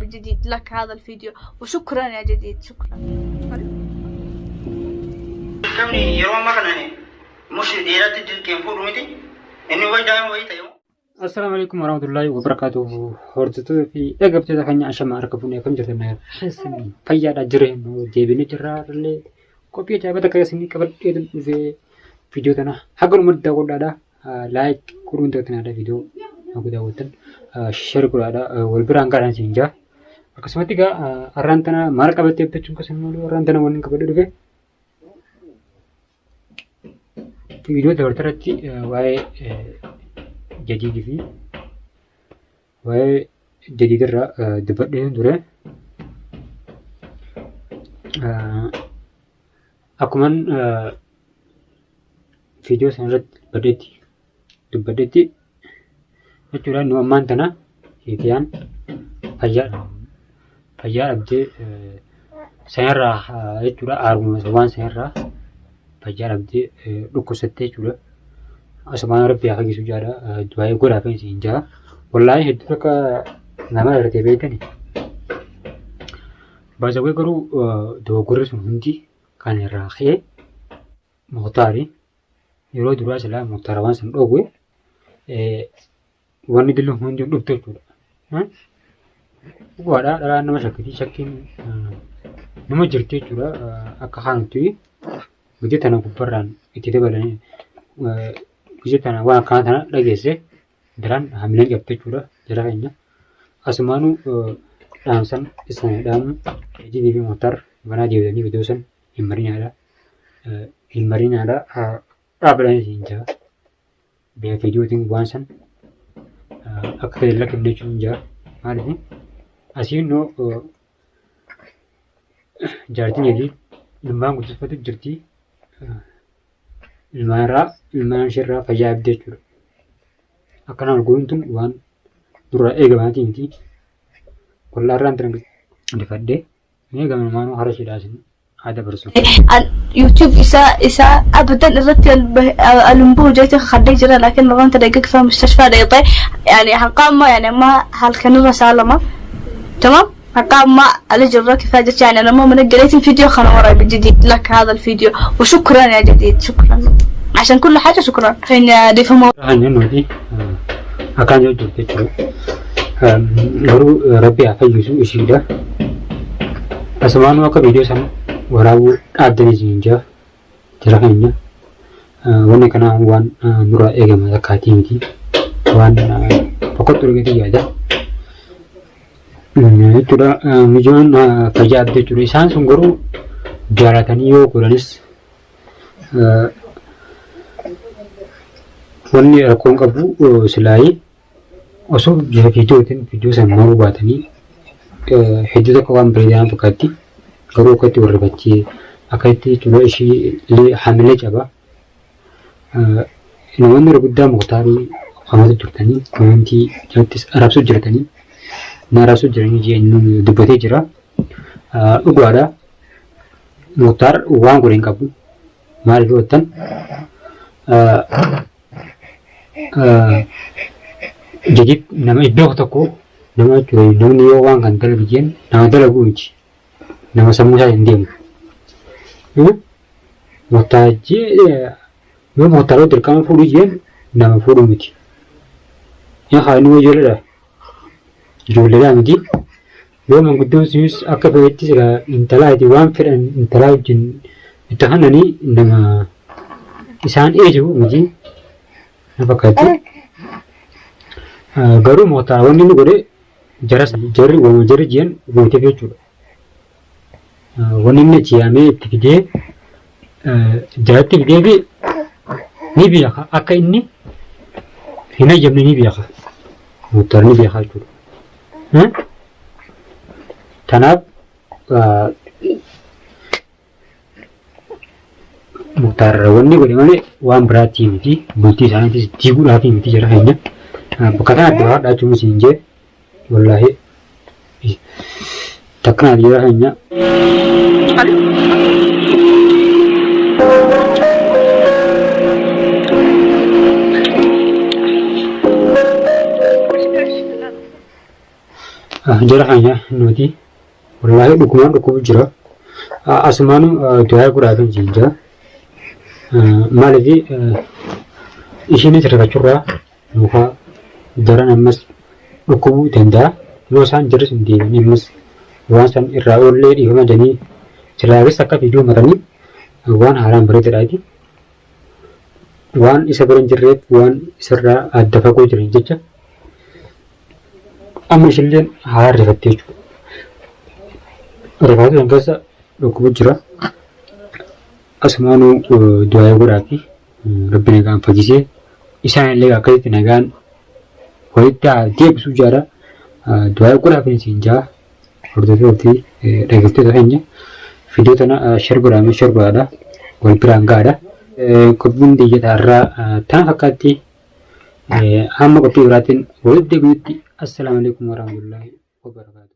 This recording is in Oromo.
بجديد لك هذا الفيديو وشكرا يا جديد شكرا. كمني يروى مكانني مش ديرات كيف فورمتي إني وجدان ويتيو. السلام عليكم ورحمة الله وبركاته. هرتو في أجابة تفني عشان ما أركبوني كم جرنا حسني فيا جرين وجيبني جرار اللي كوبي جابت كيسني قبل في فيديو تنا حقر مدة ولا ده لايك كورون تنا ده فيديو aku daawwatan share godhaadha wal biraan gaadhaan siin jaa akkasumatti egaa har'aan tana maal qabattee jechuun akkasumas har'aan tana waliin qabadhe dhufe viidiyoo dabartarratti waa'ee jadiidii fi waa'ee jadiidirraa dubbadhee ture akkuman viidiyoo sanarratti dubbadheetti jechuudha nu ammaan tana hiikiyaan fayyaa dhabdee sanarraa jechuudha haaruma waan sanarraa fayyaa dhabdee dhukkubsattee jechuudha asumaan rabbi haa fayyisu jaadha du'aayee godhaa fi siin jaa wallaahi hedduu akka nama irratee beekani baasawwee garuu dogoggorri sun hundi kan irraa ka'e Mukhtaari yeroo duraa silaa Mukhtaara waan san dhoowwe wanni dillu hundi dhufte jechuudha. Dhugaadhaa dhalaa nama shakkiin nama jirti jechuudha akka haantu biyya tana gubbarraan itti dabalanii biyya tana waan akkanaa tana dhageesse daraan hamileen qabte jechuudha jara keenya. Asumaanuu dhaamsan isaan dhaamu Jidii fi Mukhtaar banaa deebitanii viidiyoo san hin marinaadha dhaabalanii siin jaa biyya viidiyootiin waan san akka tajaajila kennuu jechuun jaa maaliif asiin noo jaartiin jedhii ilmaan guddifatu jirti ilmaan isheerraa fayyaa abdii jechuudha. Akkanaan arguun tun waan durraa eegamaatii miti kollaarraan tana difadhee eegama maanuu hara shidhaasin هذا برسول يوتيوب إساء أبدا الرتي الأنبوه جايته خدي جرا لكن مرات دقيق في مستشفى دقيقة يعني هنقام ما يعني ما هالكنوا رسالة ما تمام هنقام ما على جرا كفاية يعني أنا ما من قريت الفيديو خلنا وراي بجديد لك هذا الفيديو وشكرا يا جديد شكرا عشان كل حاجة شكرا فين دي فما أنا نودي أكان جو جرتي غرو ربي أفيجو إشيدا أسمان وقت فيديو سام waraabuu dhaabdanii siin jaa jara keenya wanni kanaa waan nurraa eegama akkaatii miti waan boqotu dhugatti yaada jechuudha mijoon fayyaa abdii jechuudha isaan sun garuu jaalatanii yoo godhanis wanni rakkoon qabu silaayii osoo viidiyoo san maruu baatanii hedduu tokko waan bareedaan fakkaatti garuu akkatti warri bachee akkatti jechuudha ishii illee hamilee caba namoonni gurguddaa Mukhtaarii hamatu jirtanii namoonni jirattis arabsuu jirtanii na arabsuu jiranii jeenyu dubbatee jira dhugaadha Mukhtaar waan godhe hin qabu maaliif wattan jedhit nama iddoo tokko nama jechuudha namni yoo waan kan dalagu jeen nama dalaguu miti nama sammuu isaa hin deemu. Mukhtaajii yoo Mukhtaaroo dirqama fuudhuu jeen nama fuudhuu miti. Yaa haa inni ijoolleedha. Ijoolleedha miti. Yoo manguddoon sunis akka fedhetti intalaati waan fedhan intalaa wajjin itti hananii nama isaan eeju miti. Na fakkaatti. Garuu Mukhtaar wanni inni godhe jarri jeen gooteef jechuudha. Wanni inni ciyaamee itti fidee jaratti fidee fi ni beeka akka inni hin ajjabne ni beeka Mukhtaar ni beeka jechuudha. Kanaaf Mukhtaar wanni godhe malee waan biraatti miti bultii isaaniitis diiguudhaaf miti jara keenya bakka kana adda baadhaa jechuun siin jee wallaahi takkanaati jara keenya. jarahanya nuti wallahi dokumen dokumen jira asmanu doa guragan jinja malagi isini cerita curah muka jaran emas dokumen tenda losan jeris sendiri ni emas wasan irraul le di homa dani celaka sakka video marani wan haram berita lagi wan isa berenjeret wan isra ada faku jerin jecha amishillen haar rifatteechu rifaatu dangasa dokumen jira asmanu doa gurafi rabbi nagaan fagisee isaan illee akkasitti nagaan walitti deebisu jara doa gurafi sinjaa hordoftooti dhaggeeffattoota keenya viidiyoo tana share godhaadha wal biraan gaadha qophiin diyyataarraa tana fakkaatti hamma qophii biraatiin walitti deebi'utti assalamu alaikum warahmatullahi wabarakatuh.